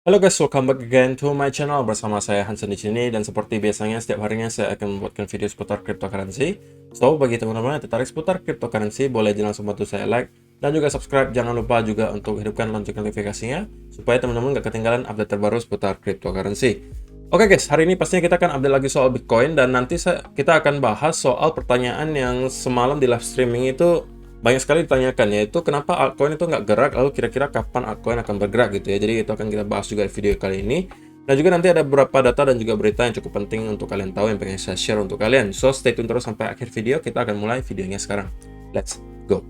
Halo guys, welcome back again to my channel. Bersama saya Hansen di sini, dan seperti biasanya setiap harinya saya akan membuatkan video seputar cryptocurrency. So, bagi teman-teman yang tertarik seputar cryptocurrency, boleh langsung bantu saya like dan juga subscribe. Jangan lupa juga untuk hidupkan lonceng notifikasinya supaya teman-teman gak ketinggalan update terbaru seputar cryptocurrency. Oke guys, hari ini pastinya kita akan update lagi soal Bitcoin, dan nanti kita akan bahas soal pertanyaan yang semalam di live streaming itu banyak sekali ditanyakan, yaitu kenapa altcoin itu nggak gerak, lalu kira-kira kapan altcoin akan bergerak gitu ya. Jadi itu akan kita bahas juga di video kali ini. Dan juga nanti ada beberapa data dan juga berita yang cukup penting untuk kalian tahu, yang pengen saya share untuk kalian. So stay tune terus sampai akhir video, kita akan mulai videonya sekarang. Let's go!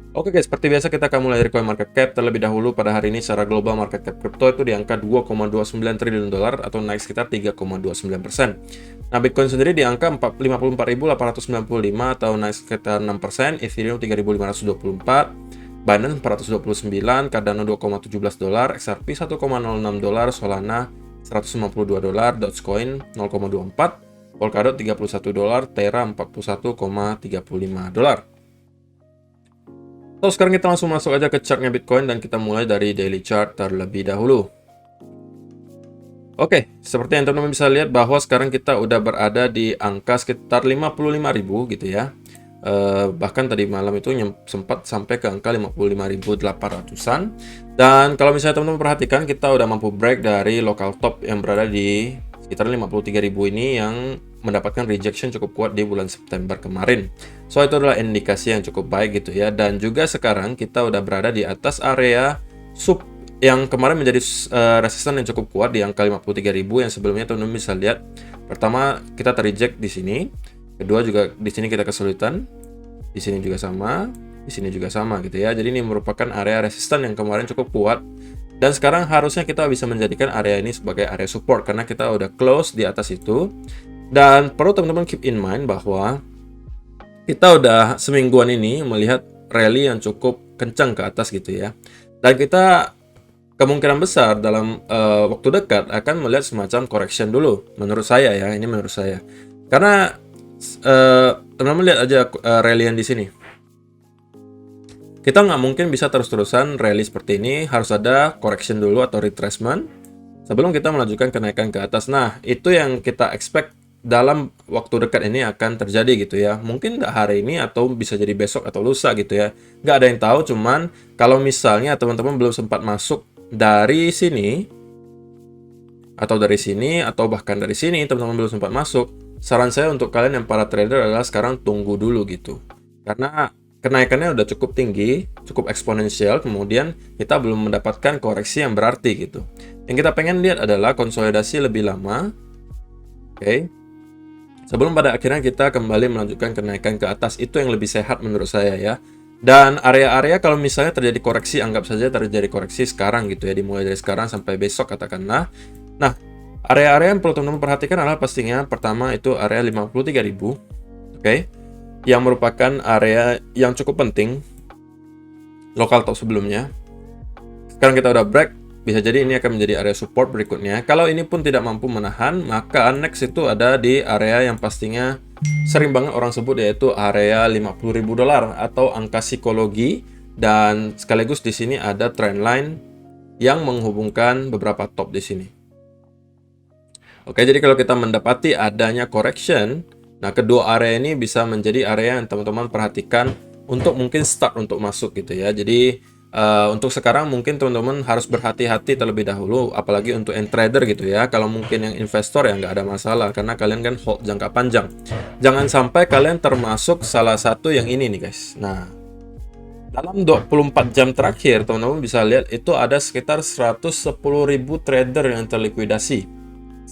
Oke guys, seperti biasa kita akan mulai dari coin market cap terlebih dahulu. Pada hari ini secara global market cap crypto itu di angka 2,29 triliun dolar atau naik sekitar 3,29%. Nah, Bitcoin sendiri di angka 54.895 atau naik sekitar 6%, Ethereum 3.524, Binance 429, Cardano 2,17 dolar, XRP 1,06 dolar, Solana 152 dolar, Dogecoin 0,24, Polkadot 31 dolar, Terra 41,35 dolar. So, sekarang kita langsung masuk aja ke chartnya Bitcoin dan kita mulai dari daily chart terlebih dahulu. Oke, seperti yang teman-teman bisa lihat bahwa sekarang kita udah berada di angka sekitar 55.000 gitu ya. Bahkan tadi malam itu sempat sampai ke angka 55.800-an. Dan kalau misalnya teman-teman perhatikan, kita udah mampu break dari local top yang berada di sekitar 53.000 ini, yang mendapatkan rejection cukup kuat di bulan September kemarin. So, itu adalah indikasi yang cukup baik gitu ya. Dan juga sekarang kita udah berada di atas area sub yang kemarin menjadi resisten yang cukup kuat di angka 53.000, yang sebelumnya teman-teman bisa lihat. Pertama, kita terreject di sini. Kedua, juga di sini kita kesulitan. Di sini juga sama, di sini juga sama gitu ya. Jadi ini merupakan area resisten yang kemarin cukup kuat. Dan sekarang harusnya kita bisa menjadikan area ini sebagai area support karena kita udah close di atas itu. Dan perlu teman-teman keep in mind bahwa kita udah semingguan ini melihat rally yang cukup kencang ke atas gitu ya. Dan kita kemungkinan besar dalam waktu dekat akan melihat semacam correction dulu. Menurut saya ya, ini menurut saya. Karena teman-teman lihat aja rally yang di sini. Kita nggak mungkin bisa terus-terusan rally seperti ini, harus ada correction dulu atau retracement sebelum kita melanjutkan kenaikan ke atas. Nah, itu yang kita expect dalam waktu dekat ini akan terjadi gitu ya. Mungkin nggak hari ini atau bisa jadi besok atau lusa gitu ya. Nggak ada yang tahu, cuman kalau misalnya teman-teman belum sempat masuk dari sini, atau bahkan dari sini teman-teman belum sempat masuk, saran saya untuk kalian yang para trader adalah sekarang tunggu dulu gitu. Karena kenaikannya udah cukup tinggi, cukup eksponensial, kemudian kita belum mendapatkan koreksi yang berarti gitu. Yang kita pengen lihat adalah konsolidasi lebih lama. Oke. Sebelum pada akhirnya kita kembali melanjutkan kenaikan ke atas, itu yang lebih sehat menurut saya ya. Dan area-area kalau misalnya terjadi koreksi, anggap saja terjadi koreksi sekarang gitu ya, dimulai dari sekarang sampai besok katakanlah. Nah, area-area yang perlu teman-teman perhatikan adalah pastinya pertama itu area 53.000, oke, yang merupakan area yang cukup penting, lokal top sebelumnya. Sekarang kita udah break, bisa jadi ini akan menjadi area support berikutnya. Kalau ini pun tidak mampu menahan, maka next itu ada di area yang pastinya sering banget orang sebut, yaitu area 50.000 dolar atau angka psikologi. Dan sekaligus di sini ada trend line yang menghubungkan beberapa top di sini. Oke, jadi kalau kita mendapati adanya correction, nah kedua area ini bisa menjadi area yang teman-teman perhatikan untuk mungkin start untuk masuk gitu ya. Jadi untuk sekarang mungkin teman-teman harus berhati-hati terlebih dahulu, apalagi untuk yang trader gitu ya. Kalau mungkin yang investor ya nggak ada masalah, karena kalian kan hold jangka panjang. Jangan sampai kalian termasuk salah satu yang ini nih guys. Nah, dalam 24 jam terakhir teman-teman bisa lihat itu ada sekitar 110.000 trader yang terlikuidasi.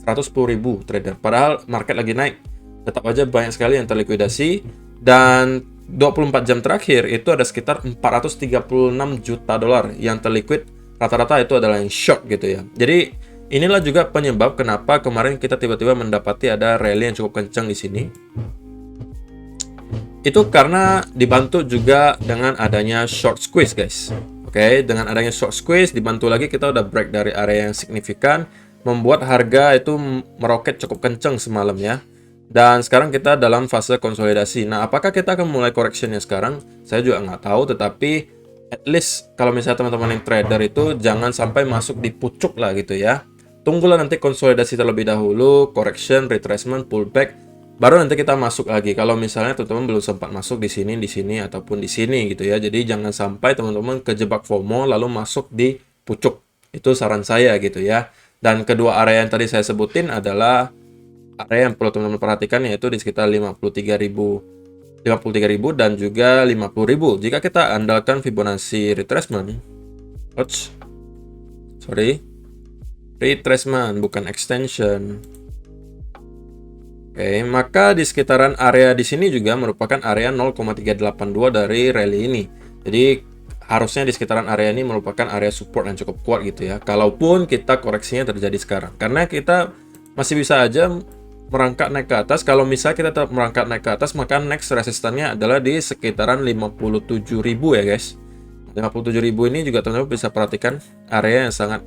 110.000 trader, padahal market lagi naik. Tetap aja banyak sekali yang terlikuidasi. Dan 24 jam terakhir itu ada sekitar 436 juta dolar yang terliquid. Rata-rata itu adalah yang short gitu ya. Jadi inilah juga penyebab kenapa kemarin kita tiba-tiba mendapati ada rally yang cukup kencang di sini. Itu karena dibantu juga dengan adanya short squeeze guys. Oke, dengan adanya short squeeze dibantu lagi kita udah break dari area yang signifikan, membuat harga itu meroket cukup kencang semalam ya. Dan sekarang kita dalam fase konsolidasi. Nah, apakah kita akan mulai correctionnya sekarang? Saya juga nggak tahu, tetapi at least kalau misalnya teman-teman yang trader itu jangan sampai masuk di pucuk lah gitu ya. Tunggulah nanti konsolidasi terlebih dahulu, correction, retracement, pullback, baru nanti kita masuk lagi. Kalau misalnya teman-teman belum sempat masuk di sini, ataupun di sini gitu ya. Jadi jangan sampai teman-teman kejebak FOMO lalu masuk di pucuk. Itu saran saya gitu ya. Dan kedua area yang tadi saya sebutin adalah area yang perlu teman-teman perhatikan, yaitu di sekitar 53.000 dan juga 50.000. Jika kita andalkan Fibonacci retracement, retracement bukan extension. Oke, maka di sekitaran area di sini juga merupakan area 0,382 dari rally ini. Jadi harusnya di sekitaran area ini merupakan area support yang cukup kuat gitu ya. Kalaupun kita koreksinya terjadi sekarang, karena kita masih bisa aja merangkak naik ke atas. Kalau misalnya kita tetap merangkak naik ke atas, maka next resistannya adalah di sekitaran 57.000 ya guys. 57.000 ini juga teman-teman bisa perhatikan area yang sangat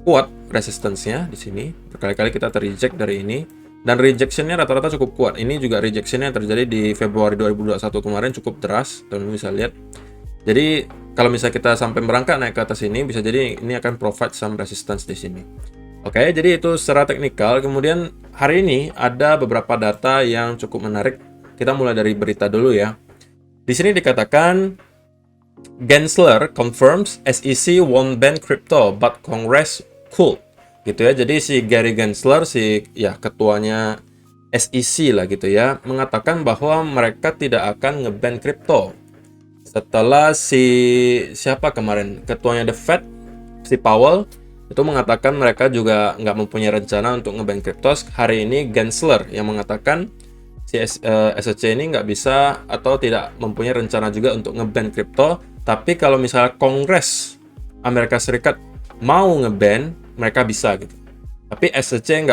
kuat resistance-nya di sini. Berkali-kali kita ter-reject dari ini, dan rejection-nya rata-rata cukup kuat. Ini juga rejection-nya terjadi di Februari 2021 kemarin cukup deras, teman-teman bisa lihat. Jadi kalau misalnya kita sampai merangkak naik ke atas ini, bisa jadi ini akan provide some resistance di sini. Oke, jadi itu secara teknikal. Kemudian hari ini ada beberapa data yang cukup menarik. Kita mulai dari berita dulu ya. Di sini dikatakan Gensler confirms SEC won't ban crypto but Congress could. Gitu ya. Jadi si Gary Gensler, ketuanya SEC lah gitu ya, mengatakan bahwa mereka tidak akan ngeban kripto. Setelah siapa kemarin, ketuanya The Fed, si Powell, itu mengatakan mereka juga nggak mempunyai rencana untuk ngeban kripto. Hari ini Gensler yang mengatakan si SEC ini nggak bisa atau tidak mempunyai rencana juga untuk ngeban kripto. Tapi kalau misalnya Kongres Amerika Serikat mau ngeban, mereka bisa gitu. Tapi SEC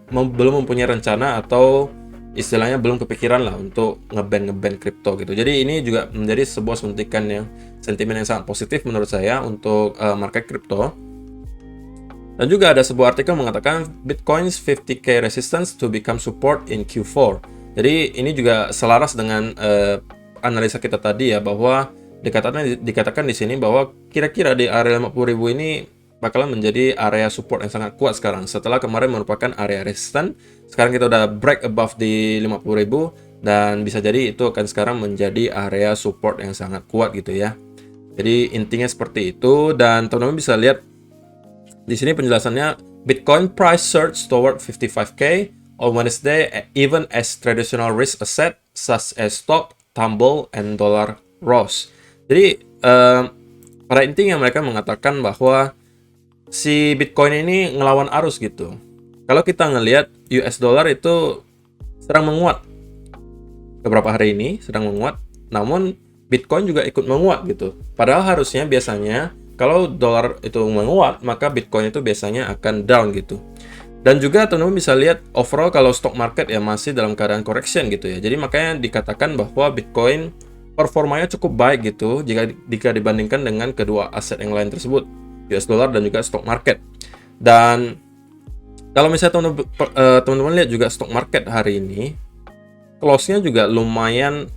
belum mempunyai rencana atau istilahnya belum kepikiran lah untuk ngeban kripto gitu. Jadi ini juga menjadi sebuah sentimen yang sangat positif menurut saya untuk market kripto. Dan juga ada sebuah artikel mengatakan Bitcoin's 50k resistance to become support in Q4. Jadi ini juga selaras dengan analisa kita tadi ya, bahwa dikatakan di sini bahwa kira-kira di area 50.000 ini bakalan menjadi area support yang sangat kuat sekarang. Setelah kemarin merupakan area resistant, sekarang kita udah break above di 50.000 dan bisa jadi itu akan sekarang menjadi area support yang sangat kuat gitu ya. Jadi intinya seperti itu, dan teman-teman bisa lihat di sini penjelasannya. Bitcoin price surge toward 55k on Wednesday even as traditional risk asset such as stock tumble and dollar rose. Jadi pada intinya mereka mengatakan bahwa si Bitcoin ini ngelawan arus gitu. Kalau kita ngelihat US dollar itu sedang menguat beberapa hari ini, sedang menguat, namun Bitcoin juga ikut menguat gitu. Padahal harusnya biasanya kalau dolar itu menguat, maka Bitcoin itu biasanya akan down gitu. Dan juga teman-teman bisa lihat overall kalau stock market ya masih dalam keadaan correction gitu ya. Jadi makanya dikatakan bahwa Bitcoin performanya cukup baik gitu jika dibandingkan dengan kedua aset yang lain tersebut, US dollar dan juga stock market. Dan kalau misalnya teman-teman lihat juga stock market hari ini, close-nya juga lumayan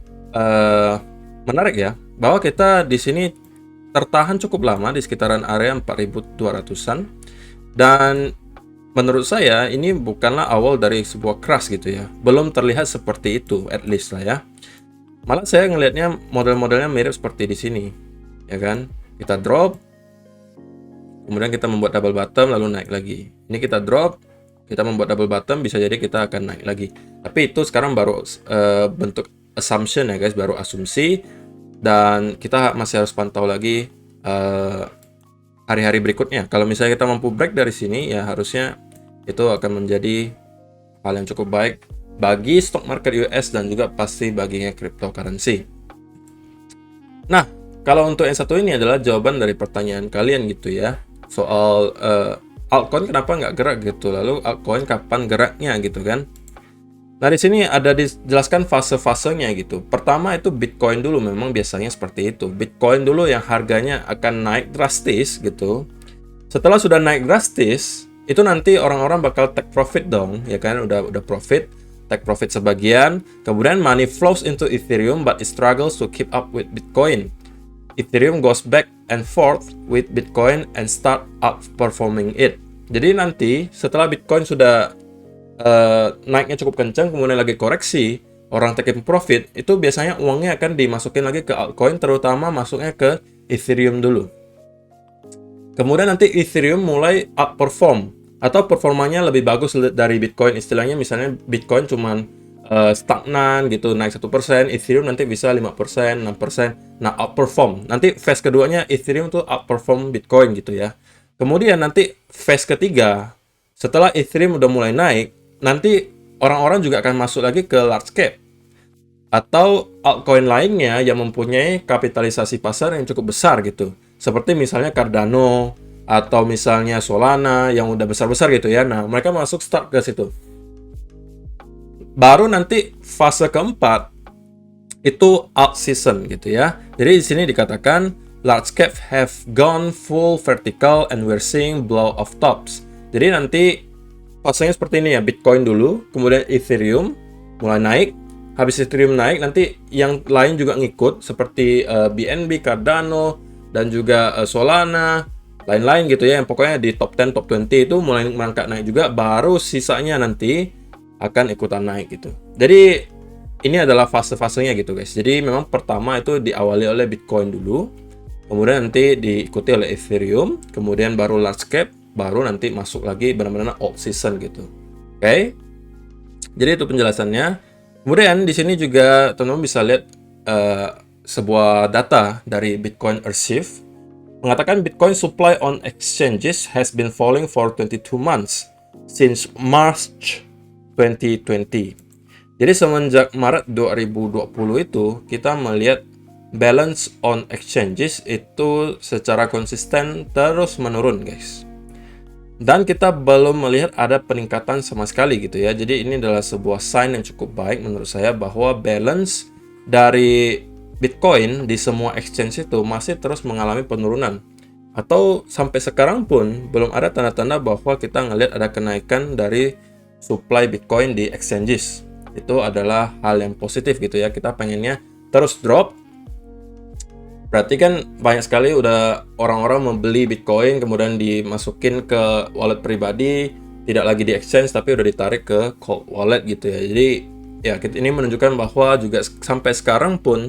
menarik ya, bahwa kita di sini tertahan cukup lama di sekitaran area 4.200-an. Dan menurut saya ini bukanlah awal dari sebuah crash gitu ya. Belum terlihat seperti itu, at least lah ya. Malah saya ngelihatnya model-modelnya mirip seperti di sini, ya kan? Kita drop, kemudian kita membuat double bottom lalu naik lagi. Ini kita drop, kita membuat double bottom, bisa jadi kita akan naik lagi. Tapi itu sekarang baru bentuk assumption ya guys, baru asumsi, dan kita masih harus pantau lagi hari-hari berikutnya. Kalau misalnya kita mampu break dari sini, ya harusnya itu akan menjadi hal yang cukup baik bagi stock market US dan juga pasti baginya cryptocurrency. Nah, kalau untuk yang satu ini adalah jawaban dari pertanyaan kalian gitu ya, soal altcoin kenapa nggak gerak gitu, lalu altcoin kapan geraknya gitu kan. Nah, di sini ada dijelaskan fase-fasenya gitu. Pertama itu Bitcoin dulu, memang biasanya seperti itu. Bitcoin dulu yang harganya akan naik drastis gitu. Setelah sudah naik drastis, itu nanti orang-orang bakal take profit dong, ya kan? Udah profit, take profit sebagian. Kemudian money flows into Ethereum but it struggles to keep up with Bitcoin. Ethereum goes back and forth with Bitcoin and start outperforming it. Jadi nanti setelah Bitcoin sudah naiknya cukup kencang, kemudian lagi koreksi, orang taking profit, itu biasanya uangnya akan dimasukin lagi ke altcoin, terutama masuknya ke Ethereum dulu. Kemudian nanti Ethereum mulai outperform, atau performanya lebih bagus dari Bitcoin. Istilahnya misalnya Bitcoin cuman stagnan gitu, naik 1%, Ethereum nanti bisa 5%, 6%, nah outperform. Nanti phase keduanya Ethereum tuh outperform Bitcoin gitu ya. Kemudian nanti phase ketiga, setelah Ethereum udah mulai naik, nanti orang-orang juga akan masuk lagi ke large cap atau altcoin lainnya yang mempunyai kapitalisasi pasar yang cukup besar gitu. Seperti misalnya Cardano atau misalnya Solana yang udah besar-besar gitu ya. Nah, mereka masuk start ke situ. Baru nanti fase keempat itu alt season gitu ya. Jadi di sini dikatakan large cap have gone full vertical and we're seeing blow off tops. Jadi nanti fasenya seperti ini ya, Bitcoin dulu, kemudian Ethereum mulai naik, habis Ethereum naik, nanti yang lain juga ngikut, seperti BNB, Cardano, dan juga Solana, lain-lain gitu ya, yang pokoknya di top 10, top 20 itu mulai merangkak naik juga, baru sisanya nanti akan ikutan naik gitu. Jadi ini adalah fase-fasenya gitu guys. Jadi memang pertama itu diawali oleh Bitcoin dulu, kemudian nanti diikuti oleh Ethereum, kemudian baru large cap, baru nanti masuk lagi benar-benar alt season gitu. Oke. Jadi itu penjelasannya. Kemudian di sini juga teman-teman bisa lihat sebuah data dari Bitcoin Archive mengatakan Bitcoin supply on exchanges has been falling for 22 months since March 2020. Jadi semenjak Maret 2020 itu kita melihat balance on exchanges itu secara konsisten terus menurun guys. Dan kita belum melihat ada peningkatan sama sekali gitu ya. Jadi ini adalah sebuah sign yang cukup baik menurut saya bahwa balance dari Bitcoin di semua exchange itu masih terus mengalami penurunan. Atau sampai sekarang pun belum ada tanda-tanda bahwa kita ngelihat ada kenaikan dari supply Bitcoin di exchanges. Itu adalah hal yang positif gitu ya. Kita pengennya terus drop. Berarti kan banyak sekali udah orang-orang membeli Bitcoin kemudian dimasukin ke wallet pribadi, tidak lagi di exchange tapi udah ditarik ke cold wallet gitu ya. Jadi ya ini menunjukkan bahwa juga sampai sekarang pun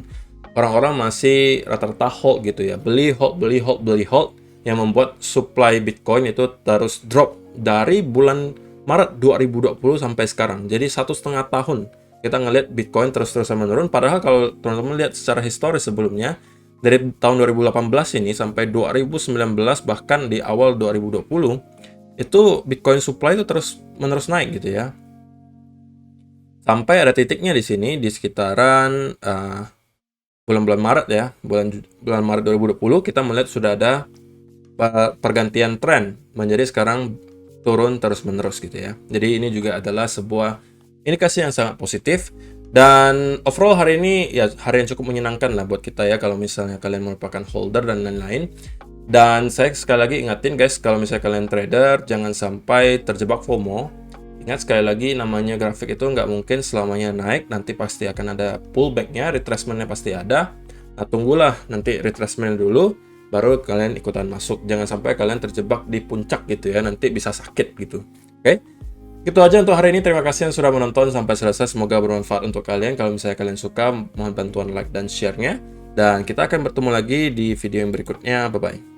orang-orang masih rata-rata hold gitu ya. Beli hold, beli hold, beli hold yang membuat supply Bitcoin itu terus drop dari bulan Maret 2020 sampai sekarang. Jadi 1,5 tahun kita ngelihat Bitcoin terus-terusan menurun. Padahal kalau teman-teman lihat secara historis sebelumnya, dari tahun 2018 ini sampai 2019 bahkan di awal 2020 itu Bitcoin supply itu terus menerus naik gitu ya. Sampai ada titiknya di sini di sekitaran bulan-bulan Maret ya, bulan Maret 2020 kita melihat sudah ada pergantian tren menjadi sekarang turun terus-menerus gitu ya. Jadi ini juga adalah sebuah indikasi yang sangat positif. Dan overall hari ini ya hari yang cukup menyenangkan lah buat kita ya kalau misalnya kalian merupakan holder dan lain-lain. Dan saya sekali lagi ingatin guys, kalau misalnya kalian trader jangan sampai terjebak FOMO. Ingat sekali lagi namanya grafik itu nggak mungkin selamanya naik, nanti pasti akan ada pullbacknya, retracement-nya pasti ada. Nah tunggulah nanti retracement dulu, baru kalian ikutan masuk. Jangan sampai kalian terjebak di puncak gitu ya, nanti bisa sakit gitu. Oke? Itu aja untuk hari ini. Terima kasih yang sudah menonton sampai selesai. Semoga bermanfaat untuk kalian. Kalau misalnya kalian suka, mohon bantuan like dan share-nya. Dan kita akan bertemu lagi di video yang berikutnya. Bye-bye.